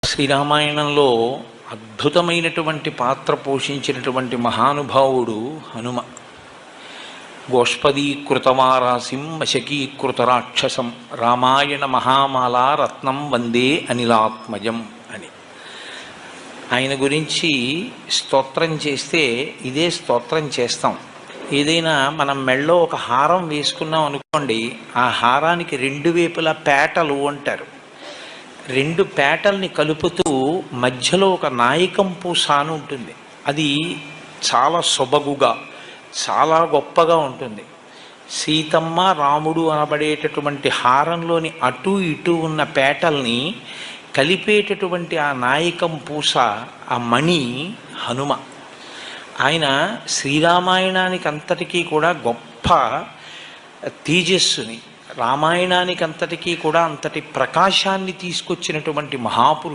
శ్రీరామాయణంలో అద్భుతమైనటువంటి పాత్ర పోషించినటువంటి మహానుభావుడు హనుమ. గోష్పదీకృతమారాసిం వశకీకృత రాక్షసం రామాయణ మహామాల రత్నం వందే అనిలాత్మజం అని ఆయన గురించి స్తోత్రం చేస్తే ఇదే స్తోత్రం చేస్తాం. ఏదైనా మనం మెళ్ళో ఒక హారం వేసుకున్నాం అనుకోండి, ఆ హారానికి రెండు వైపులా పేటలు అంటారు. రెండు పేటల్ని కలుపుతూ మధ్యలో ఒక నాయకం పూస అని ఉంటుంది. అది చాలా సొబగుగా చాలా గొప్పగా ఉంటుంది. సీతమ్మ రాముడు అనబడేటటువంటి హారంలోని అటు ఇటు ఉన్న పేటల్ని కలిపేటటువంటి ఆ నాయకం పూస, ఆ మణి హనుమ. ఆయన శ్రీరామాయణానికి అంతటికీ కూడా గొప్ప తేజస్సుని, రామాయణానికి అంతటికీ కూడా అంతటి ప్రకాశాన్ని తీసుకొచ్చినటువంటి మహాపురుషుడు.